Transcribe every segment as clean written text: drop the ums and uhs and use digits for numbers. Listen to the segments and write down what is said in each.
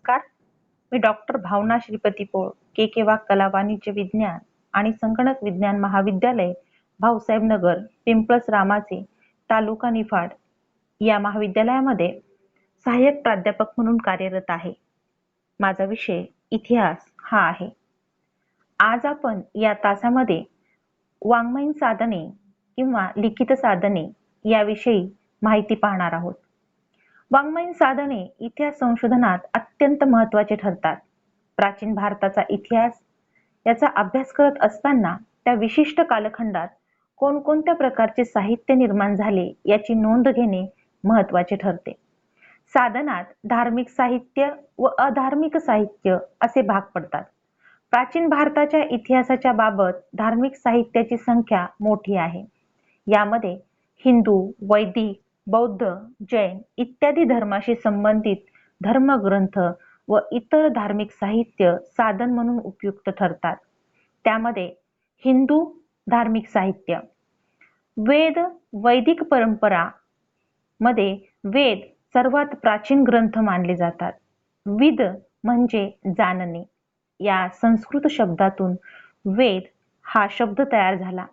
नमस्कार. मी डॉक्टर भावना श्रीपती पोळ, के वाघ कला वाणिज्य विज्ञान आणि संगणक विज्ञान महाविद्यालय, भाऊसाहेब नगर, पिंपळस रामाचे, तालुका निफाड या महाविद्यालयामध्ये सहाय्यक प्राध्यापक म्हणून कार्यरत आहे. माझा विषय इतिहास हा आहे. आज आपण या तासामध्ये वाङ्मयीन साधने किंवा लिखित साधने याविषयी माहिती पाहणार आहोत. वाङ्मयीन साधने इतिहास संशोधनात अत्यंत महत्त्वाचे ठरतात. प्राचीन भारताचा इतिहास याचा अभ्यास करत असताना त्या विशिष्ट कालखंडात कोणकोणत्या प्रकारचे साहित्य निर्माण झाले याची नोंद घेणे महत्त्वाचे ठरते. साधनात धार्मिक साहित्य व अधार्मिक साहित्य असे भाग पडतात. प्राचीन भारताच्या इतिहासाच्या बाबत धार्मिक साहित्याची संख्या मोठी आहे. यामध्ये हिंदू, वैदिक, बौद्ध, जैन इत्यादी धर्माशी संबंधित धर्मग्रंथ व इतर धार्मिक साहित्य साधन म्हणून उपयुक्त ठरतात. त्यामध्ये हिंदू धार्मिक साहित्य, वेद, वैदिक परंपरा मध्ये वेद सर्वात प्राचीन ग्रंथ मानले जातात. विद म्हणजे जाणणे. या संस्कृत शब्दातून वेद हा शब्द तयार झाला.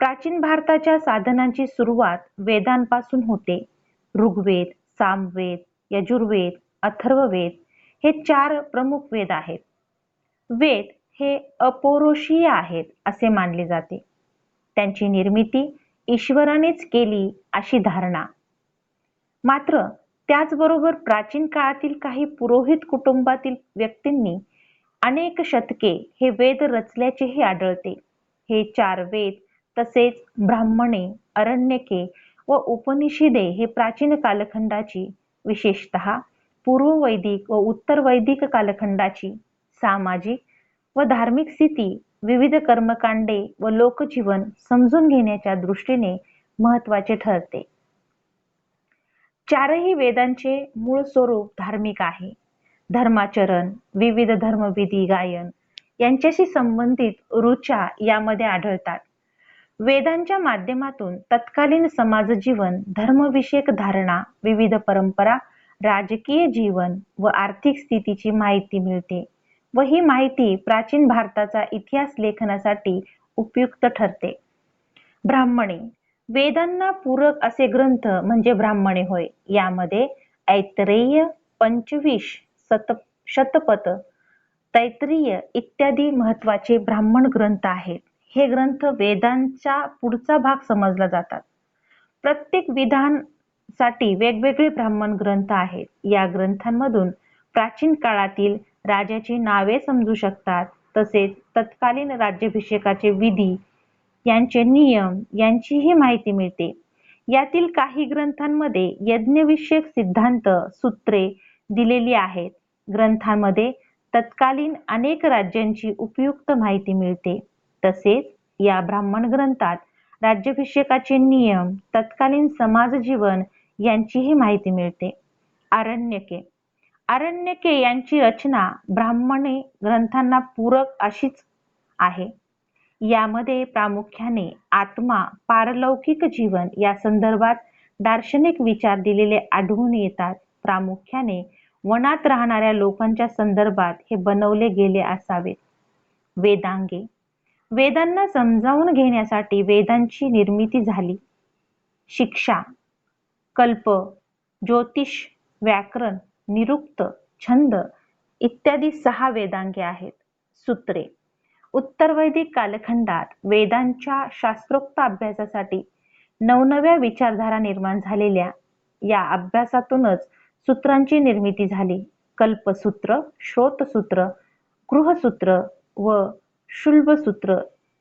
प्राचीन भारताच्या साधनांची सुरुवात वेदांपासून होते. ऋग्वेद, सामवेद, यजुर्वेद, अथर्ववेद हे 4 प्रमुख वेद आहेत. वेद हे अपौरुषीय आहेत असे मानले जाते. त्यांची निर्मिती ईश्वरानेच केली अशी धारणा. मात्र त्याचबरोबर प्राचीन काळातील काही पुरोहित कुटुंबातील व्यक्तींनी अनेक शतके हे वेद रचल्याचेही आढळते. हे 4 वेद तसेच ब्राह्मणे, अरण्यके व उपनिषदे हे प्राचीन कालखंडाची, विशेषतः पूर्व वैदिक व उत्तर वैदिक कालखंडाची सामाजिक व धार्मिक स्थिती, विविध कर्मकांडे व लोकजीवन समजून घेण्याच्या दृष्टीने महत्त्वाचे ठरते. 4ही वेदांचे मूळ स्वरूप धार्मिक आहे. धर्माचरण, विविध धर्मविधी गायन यांच्याशी संबंधित ऋचा यामध्ये आढळतात. वेदांच्या माध्यमातून तत्कालीन समाजजीवन, धर्मविषयक धारणा, विविध परंपरा, राजकीय जीवन व आर्थिक स्थितीची माहिती मिळते व ही माहिती प्राचीन भारताचा इतिहास लेखनासाठी उपयुक्त ठरते. ब्राह्मणे, वेदांना पूरक असे ग्रंथ म्हणजे ब्राह्मणे होय. यामध्ये ऐतरेय, पंचविश, शतपथ, तैत्तिरीय इत्यादी महत्त्वाचे ब्राह्मण ग्रंथ आहेत. हे ग्रंथ वेदांचा पुढचा भाग समजला जातात. प्रत्येक विधानासाठी वेगवेगळे ब्राह्मण ग्रंथ आहेत. या ग्रंथांमधून प्राचीन काळातील राजाची नावे समजू शकतात. तसेच तत्कालीन राज्याभिषेकाचे विधी, यांचे नियम यांचीही माहिती मिळते. यातील काही ग्रंथांमध्ये यज्ञविषयक सिद्धांत, सूत्रे दिलेली आहेत. ग्रंथांमध्ये तत्कालीन अनेक राज्यांची उपयुक्त माहिती मिळते. तसेच या ब्राह्मण ग्रंथात राज्याभिषेकाचे नियम, तत्कालीन समाजजीवन यांचीही माहिती मिळते. आरण्यके यांची रचना ब्राह्मणे ग्रंथांना पूरक अशीच आहे. यामध्ये प्रामुख्याने आत्मा, पारलौकिक जीवन या संदर्भात दार्शनिक विचार दिलेले आढळून येतात. प्रामुख्याने वनात राहणाऱ्या लोकांच्या संदर्भात हे बनवले गेले असावेत. वेदांगे, वेदांना समजावून घेण्यासाठी वेदांची निर्मिती झाली. शिक्षा, कल्प, ज्योतिष, व्याकरण, निरुक्त, छंद इत्यादी 6 वेदांगे आहेत. सूत्रे, उत्तर वैदिक कालखंडात वेदांच्या शास्त्रोक्त अभ्यासासाठी नवनव्या विचारधारा निर्माण झालेल्या. या अभ्यासातूनच सूत्रांची निर्मिती झाली. कल्पसूत्र, श्रोतसूत्र, गृहसूत्र व शुल्बसूत्र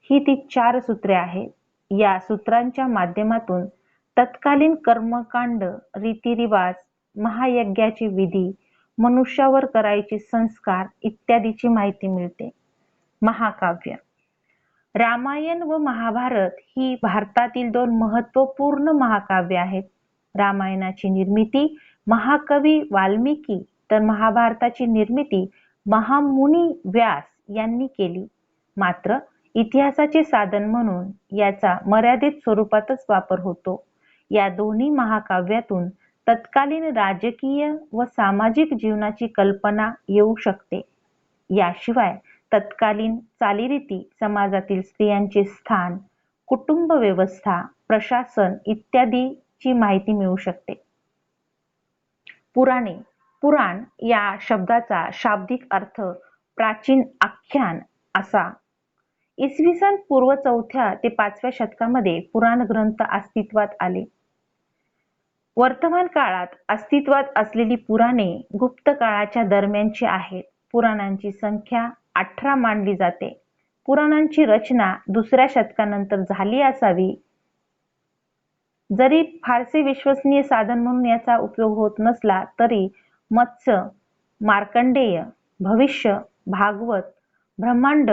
ही ती 4 सूत्रे आहेत. या सूत्रांच्या माध्यमातून तत्कालीन कर्मकांड, रीतिरिवाज, महायज्ञाचे विधी, मनुष्यावर करायचे संस्कार इत्यादीची माहिती मिळते. महाकाव्य, रामायण व महाभारत ही भारतातील 2 महत्त्वपूर्ण महाकाव्य आहेत. रामायणाची निर्मिती महाकवी वाल्मिकी तर महाभारताची निर्मिती महामुनी व्यास यांनी केली. मात्र इतिहासाचे साधन म्हणून याचा मर्यादित स्वरूपातच वापर होतो. या दोन्ही महाकाव्यातून तत्कालीन राजकीय व सामाजिक जीवनाची कल्पना येऊ शकते. याशिवाय तत्कालीन चालीरीती, समाजातील स्त्रियांचे स्थान, कुटुंब व्यवस्था, प्रशासन इत्यादीची माहिती मिळू शकते. पुराणे. पुराण या शब्दाचा शाब्दिक अर्थ प्राचीन आख्यान असा. इसवी सन पूर्व 4थ्या ते 5व्या शतकामध्ये पुराण ग्रंथ अस्तित्वात आले. वर्तमान काळात अस्तित्वात असलेली पुराणे गुप्त काळाच्या दरम्यानची आहेत. पुराणांची संख्या 18 मानली जाते. पुराणांची रचना 2ऱ्या शतकानंतर झाली असावी. जरी फारसे विश्वसनीय साधन म्हणून याचा उपयोग होत नसला तरी मत्स्य, मार्कंडेय, भविष्य, भागवत, ब्रह्मांड,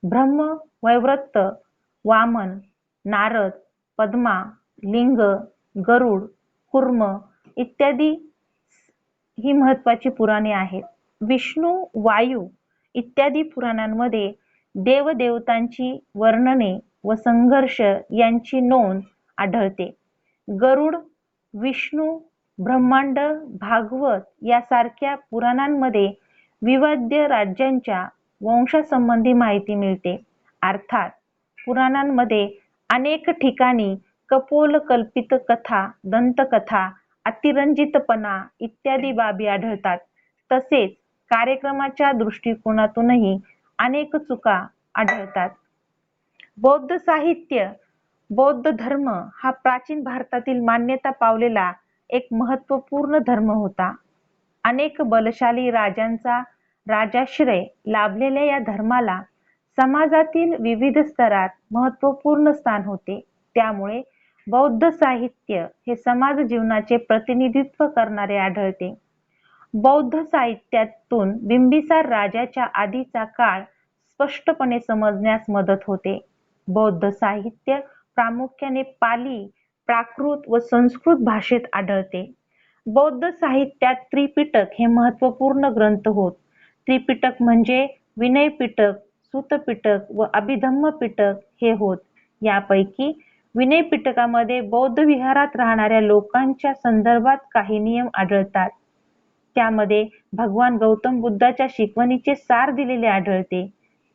ब्रह्म वैवर्त, वामन, नारद, पद्मा, लिंग, गरुड, कूर्म इत्यादी ही महत्वाची पुराणे आहेत. विष्णू, वायू इत्यादी पुराणांमध्ये देवदेवतांची वर्णने व संघर्ष यांची नोंद आढळते. गरुड, विष्णू, ब्रह्मांड, भागवत यासारख्या पुराणांमध्ये विविध राज्यांच्या वंशासंबंधी माहिती मिळते. अर्थात पुराणांमध्ये अनेक ठिकाणी कपोलकल्पित कथा, दंतकथा, अतिरंजितपणा इत्यादी बाबी आढळतात. तसेच कार्यक्रमाच्या दृष्टिकोनातूनही अनेक चुका आढळतात. बौद्ध साहित्य. बौद्ध धर्म हा प्राचीन भारतातील मान्यता पावलेला एक महत्त्वपूर्ण धर्म होता. अनेक बलशाली राजांचा राजाश्रय लाभलेल्या या धर्माला समाजातील विविध स्तरात महत्त्वपूर्ण स्थान होते. त्यामुळे बौद्ध साहित्य हे समाज जीवनाचे प्रतिनिधित्व करणारे आढळते. बौद्ध साहित्यातून बिंबिसार राजाच्या आधीचा काळ स्पष्टपणे समजण्यास मदत होते. बौद्ध साहित्य प्रामुख्याने पाली, प्राकृत व संस्कृत भाषेत आढळते. बौद्ध साहित्यात त्रिपिटक हे महत्त्वपूर्ण ग्रंथ होत. त्रिपिटक म्हणजे विनय पिटक, सूत पिटक व अभिधम्म पिटक हे होत. यापैकी विनय पिटकामध्ये बौद्ध विहारात राहणाऱ्या लोकांच्या संदर्भात काही नियम आढळतात. त्यामध्ये भगवान गौतम बुद्धाच्या शिकवणीचे सार दिलेले आढळते.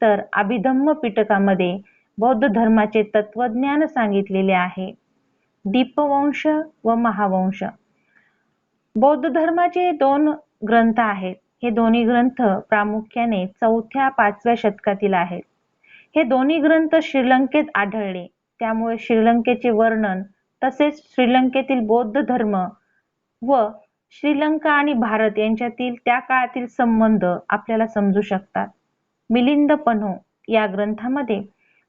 तर अभिधम्म पिटकामध्ये बौद्ध धर्माचे तत्वज्ञान सांगितलेले आहे. दीपवंश व महावंश. बौद्ध धर्माचे 2 ग्रंथ आहेत. हे दोन्ही ग्रंथ प्रामुख्याने 4थ्या-5व्या शतकातील आहेत. हे दोन्ही ग्रंथ श्रीलंकेत आढळले. त्यामुळे श्रीलंकेचे वर्णन तसेच श्रीलंकेतील बौद्ध धर्म व श्रीलंका आणि भारत यांच्यातील त्या काळातील संबंध आपल्याला समजू शकतात. मिलिंद पन्हो या ग्रंथामध्ये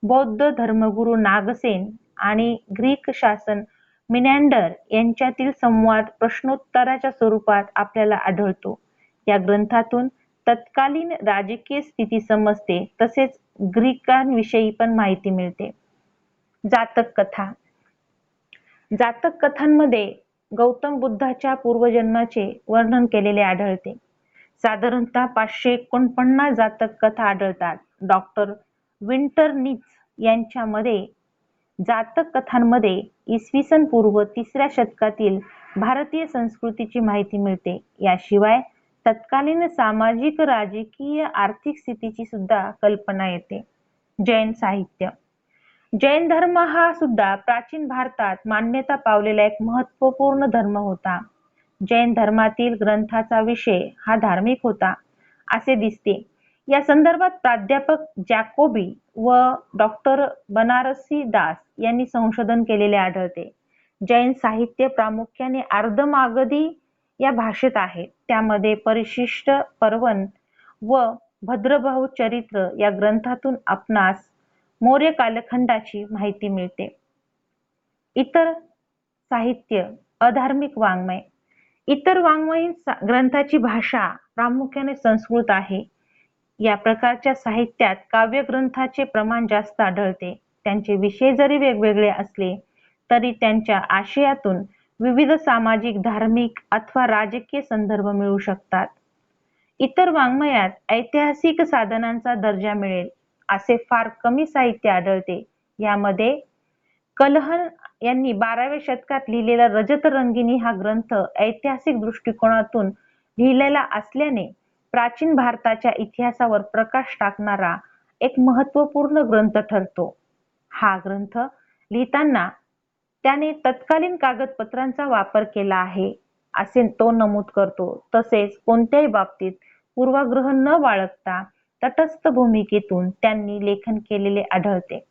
बौद्ध धर्मगुरू नागसेन आणि ग्रीक शासक मिनॅंडर यांच्यातील संवाद प्रश्नोत्तराच्या स्वरूपात आपल्याला आढळतो. या ग्रंथातून तत्कालीन राजकीय स्थिती समजते. तसेच ग्रीकांविषयी पण माहिती मिळते. जातक कथा. जातक कथांमध्ये गौतम बुद्धाच्या पूर्वजन्माचे वर्णन केलेले आढळते. साधारणतः 549 जातक कथा आढळतात. डॉक्टर विंटरनिच यांच्यामध्ये जातक कथांमध्ये इसवी सन पूर्व 3ऱ्या शतकातील भारतीय संस्कृतीची माहिती मिळते. याशिवाय तत्कालीन सामाजिक, राजकीय, आर्थिक स्थितीची सुद्धा कल्पना येते. जैन साहित्य. जैन धर्म हा सुद्धा प्राचीन भारतात मान्यता पावलेला एक महत्त्वपूर्ण धर्म होता. जैन धर्मातील ग्रंथाचा विषय हा धार्मिक होता असे दिसते. या संदर्भात प्राध्यापक जॅकोबी व डॉक्टर बनारसी दास यांनी संशोधन केलेले आढळते. जैन साहित्य प्रामुख्याने अर्धमागधी या भाषेत आहे. त्यामध्ये परिशिष्ट पर्वन व भद्रभाऊ चरित्र या ग्रंथातून आपणास मौर्य कालखंडाची माहिती मिळते. इतर साहित्य. अधार्मिक वाङ्मय. इतर वाङ्मयीन ग्रंथाची भाषा प्रामुख्याने संस्कृत आहे. या प्रकारच्या साहित्यात काव्यग्रंथाचे प्रमाण जास्त आढळते. त्यांचे विषय जरी वेगवेगळे असले तरी त्यांच्या आशयातून विविध सामाजिक, धार्मिक अथवा राजकीय संदर्भ मिळू शकतात. इतर वाङ्मयात ऐतिहासिक साधनांचा दर्जा मिळेल असे फार कमी साहित्य आढळते. यामध्ये कलहन यांनी 12व्या शतकात लिहिलेला रजतरंगिणी हा ग्रंथ ऐतिहासिक दृष्टिकोनातून लिहिलेला असल्याने प्राचीन भारताच्या इतिहासावर प्रकाश टाकणारा एक महत्त्वपूर्ण ग्रंथ ठरतो. हा ग्रंथ लिहिताना त्याने तत्कालीन कागदपत्रांचा वापर केला आहे असे तो नमूद करतो. तसेच कोणत्याही बाबतीत पूर्वाग्रह न बाळगता तटस्थ भूमिकेतून त्यांनी लेखन केलेले आढळते.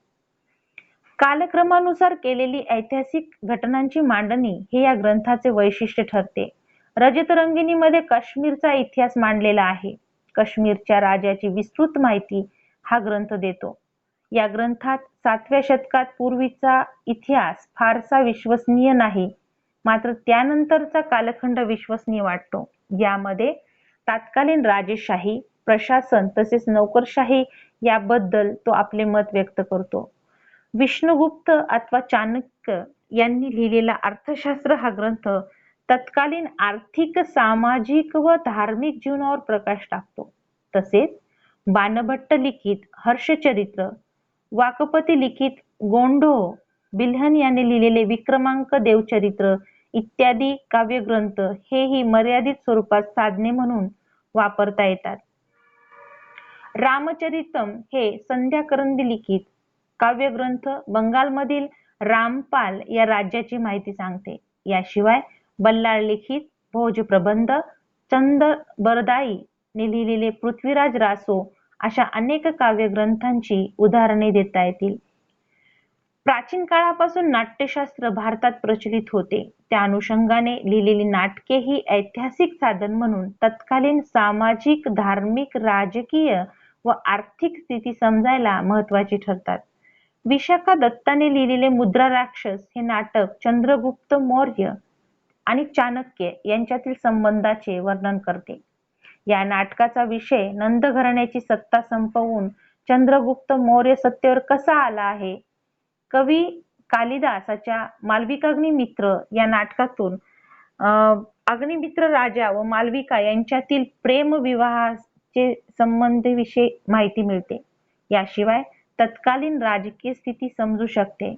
कालक्रमानुसार केलेली ऐतिहासिक घटनांची मांडणी हे या ग्रंथाचे वैशिष्ट्य ठरते. रजतरंगिणीमध्ये काश्मीरचा इतिहास मांडलेला आहे. काश्मीरच्या राजाची विस्तृत माहिती हा ग्रंथ देतो. या ग्रंथात 7व्या शतकात पूर्वीचा इतिहास फारसा विश्वसनीय नाही, मात्र त्यानंतरचा कालखंड विश्वसनीय वाटतो. यामध्ये तत्कालीन राजेशाही, प्रशासन तसेच नोकरशाही याबद्दल तो आपले मत व्यक्त करतो. विष्णुगुप्त अथवा चाणक्य यांनी लिहिलेला अर्थशास्त्र हा ग्रंथ तत्कालीन आर्थिक, सामाजिक व धार्मिक जीवनावर प्रकाश टाकतो. तसेच बाणभट्ट लिखित हर्षचरित्र, वाकपती लिखित गोंडोह, बिल्हण यांनी लिहिलेले विक्रमांक देवचरित्र इत्यादी काव्यग्रंथ हेही मर्यादित स्वरूपात साधने म्हणून वापरता येतात. रामचरितम हे संध्या करंदी लिखित काव्यग्रंथ बंगालमधील रामपाल या राज्याची माहिती सांगते. याशिवाय बल्लाळ लिखित भोजप्रबंध, चंदबरदाई ने लिहिलेले पृथ्वीराज रासो अशा अनेक काव्यग्रंथांची उदाहरणे देता येतील. प्राचीन काळापासून नाट्यशास्त्र भारतात प्रचलित होते. त्या अनुषंगाने लिहिलेली नाटके ही ऐतिहासिक साधन म्हणून तत्कालीन सामाजिक, धार्मिक, राजकीय व आर्थिक स्थिती समजायला महत्त्वाची ठरतात. विशाखा दत्ताने लिहिलेले मुद्रा राक्षस हे नाटक चंद्रगुप्त मौर्य आणि चाणक्य यांच्यातील संबंधाचे वर्णन करते. या नाटकाचा विषय नंद घराण्याची सत्ता संपवून चंद्रगुप्त मौर्य सत्तेवर कसा आला आहे. कवी कालिदासाच्या मालविकाग्निमित्र या नाटकातून अग्निमित्र राजा व मालविका यांच्यातील प्रेमविवाहाचे संबंधाविषयी माहिती मिळते. याशिवाय तत्कालीन राजकीय स्थिती समजू शकते.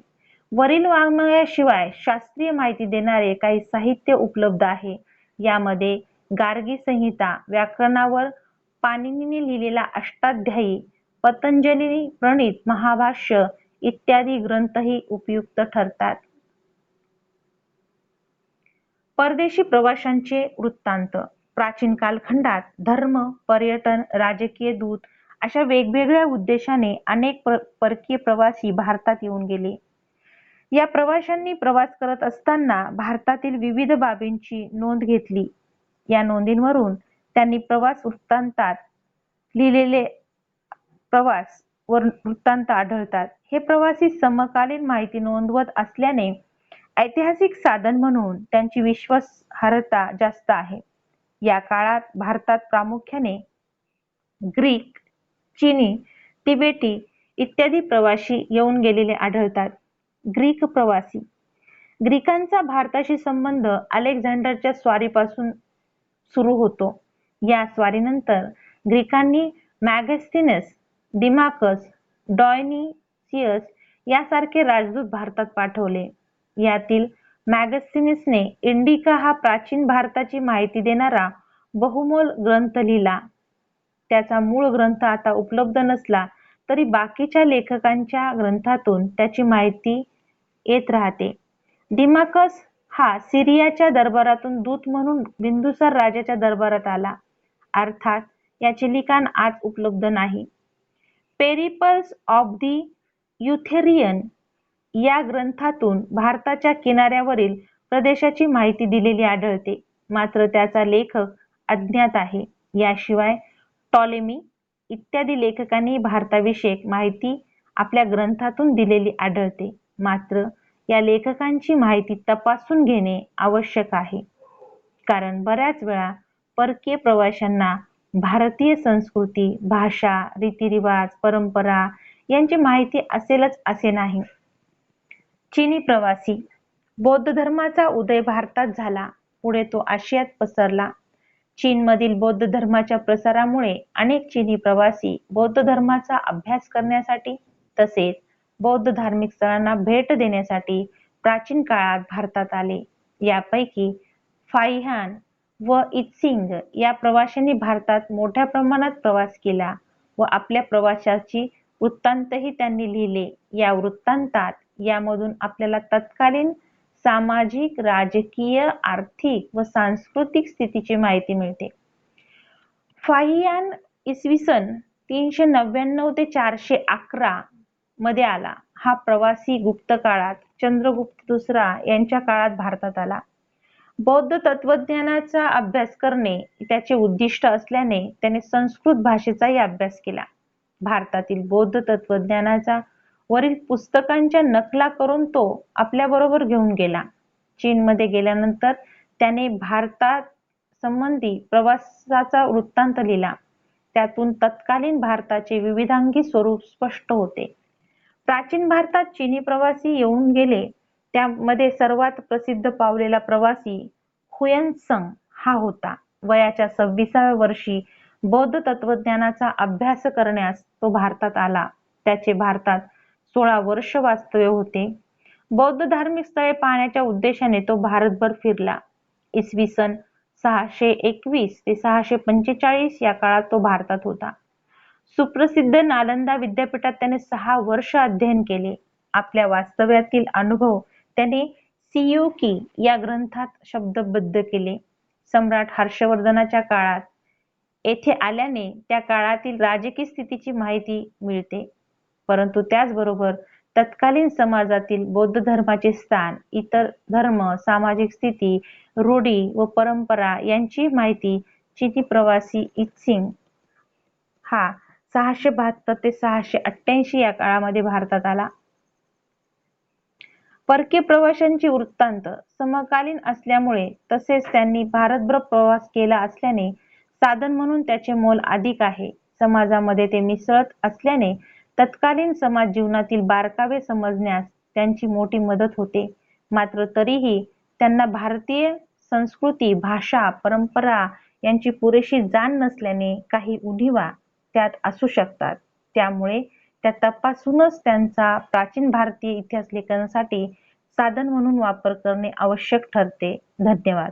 वरील वाङ्मयाशिवाय शास्त्रीय माहिती देणारे काही साहित्य उपलब्ध आहे. यामध्ये गार्गी संहिता, व्याकरणावर पाणिनीने लिहिलेला अष्टाध्यायी, पतंजली प्रणीत महाभाष्य इत्यादी ग्रंथही उपयुक्त ठरतात. परदेशी प्रवाशांचे वृत्तांत. प्राचीन कालखंडात धर्म, पर्यटन, राजकीय दूत अशा वेगवेगळ्या उद्देशाने अनेक परकीय प्रवासी भारतात येऊन गेले. या प्रवाशांनी प्रवास करत असताना भारतातील विविध बाबींची नोंद घेतली. या नोंदींवरून त्यांनी प्रवास वृत्तांतात लिहिलेले प्रवास वृत्तांत आढळतात. हे प्रवासी समकालीन माहिती नोंदवत असल्याने ऐतिहासिक साधन म्हणून त्यांची विश्वासार्हता जास्त आहे. या काळात भारतात प्रामुख्याने ग्रीक, चीनी, तिबेटी इत्यादी प्रवासी येऊन गेलेले आढळतात. ग्रीक प्रवासी. ग्रीकांचा भारताशी संबंध अलेक्झांडरच्या स्वारीपासून सुरू होतो. या स्वारीनंतर ग्रीकांनी मॅगस्थीनस, डिमाकस, डायोनिसियस यासारखे राजदूत भारतात पाठवले. यातील मॅगस्थीनसने इंडिका हा प्राचीन भारताची माहिती देणारा बहुमोल ग्रंथ लिहिला. त्याचा मूळ ग्रंथ आता उपलब्ध नसला तरी बाकीच्या लेखकांच्या ग्रंथातून त्याची माहिती येत राहते. डिमाकस हा सिरियाच्या दरबारातून दूत म्हणून बिंदुसार राजाच्या दरबारात आला. अर्थात याचे लिखाण आज उपलब्ध नाही. पेरिपल्स ऑफ द युथेरियन या ग्रंथातून भारताच्या किनाऱ्यावरील प्रदेशाची माहिती दिलेली आढळते, मात्र त्याचा लेखक अज्ञात आहे. याशिवाय टॉलेमी इत्यादी लेखकांनी भारताविषयक माहिती आपल्या ग्रंथातून दिलेली आढळते, मात्र या लेखकांची माहिती तपासून घेणे आवश्यक आहे, कारण बऱ्याच वेळा परकीय प्रवाशांना भारतीय संस्कृती, भाषा, रीतिरिवाज, परंपरा यांची माहिती असेलच असे नाही. चीनी प्रवासी. बौद्ध धर्माचा उदय भारतात झाला. पुढे तो आशियात पसरला. चीनमधील बौद्ध धर्माच्या प्रसारामुळे अनेक चीनी प्रवासी बौद्ध धर्माचा अभ्यास करण्यासाठी तसेच बौद्ध धार्मिक स्थळांना भेट देण्यासाठी प्राचीन काळात भारतात आले. यापैकी फाहियान व इत्सिंग या प्रवाशांनी भारतात मोठ्या प्रमाणात प्रवास केला व आपल्या प्रवासाची वृत्तांतही त्यांनी लिहिले. या वृत्तांतात यामधून आपल्याला तत्कालीन सामाजिक, राजकीय, आर्थिक व सांस्कृतिक स्थितीची माहिती मिळते. फाहियान इसवी सन 399 ते 411 मध्ये आला. हा प्रवासी गुप्त काळात चंद्रगुप्त दुसरा यांच्या काळात भारतात आला. बौद्ध तत्वज्ञानाचा अभ्यास करणे त्याचे उद्दिष्ट असल्याने त्याने संस्कृत भाषेचाही अभ्यास केला. भारतातील बौद्ध तत्वज्ञानाचा वरील पुस्तकांच्या नकला करून तो आपल्याबरोबर घेऊन गेला. चीनमध्ये गेल्यानंतर त्याने भारतात संबंधी प्रवासाचा वृत्तांत लिहिला. त्यातून तत्कालीन भारताचे विविधांगी स्वरूप स्पष्ट होते. प्राचीन भारतात चीनी प्रवासी येऊन गेले. त्यामध्ये सर्वात प्रसिद्ध पावलेला प्रवासी हुयनत्संग हा होता. वयाच्या 26व्या वर्षी बौद्ध तत्वज्ञानाचा अभ्यास करण्यास तो भारतात आला. त्याचे भारतात 16 वर्ष वास्तव्य होते. बौद्ध धार्मिक स्थळे पाहण्याच्या उद्देशाने तो भारतभर फिरला. इसवी सन 621 ते 645 या काळात तो भारतात होता. सुप्रसिद्ध नालंदा विद्यापीठात त्याने 6 वर्ष अध्ययन केले. आपल्या वास्तव्यातील अनुभव त्याने सियुकी या ग्रंथात शब्दबद्ध केले. सम्राट हर्षवर्धनाच्या काळात येथे आल्याने त्या काळातील राजकीय स्थितीची माहिती मिळते. परंतु त्याचबरोबर तत्कालीन समाजातील बौद्ध धर्माचे स्थान, इतर धर्म, सामाजिक स्थिती, रूढी व परंपरा यांची माहिती चीनी प्रवासी इत्सिंग हा 672 ते 688 या काळामध्ये भारतात आला. परकीय प्रवाशांची वृत्तांत समकालीन असल्यामुळे तसेच त्यांनी भारतभर प्रवास केला असल्याने साधन म्हणून त्याचे मोल अधिक आहे. समाजामध्ये ते मिसळत असल्याने तत्कालीन समाज जीवनातील बारकावे समजण्यास त्यांची मोठी मदत होते. मात्र तरीही त्यांना भारतीय संस्कृती, भाषा, परंपरा यांची पुरेशी जाण नसल्याने काही उणिवा त्यात असू शकतात. त्यामुळे त्या तपासूनच त्यांचा प्राचीन भारतीय इतिहास लेखनासाठी साधन म्हणून वापर करणे आवश्यक ठरते. धन्यवाद.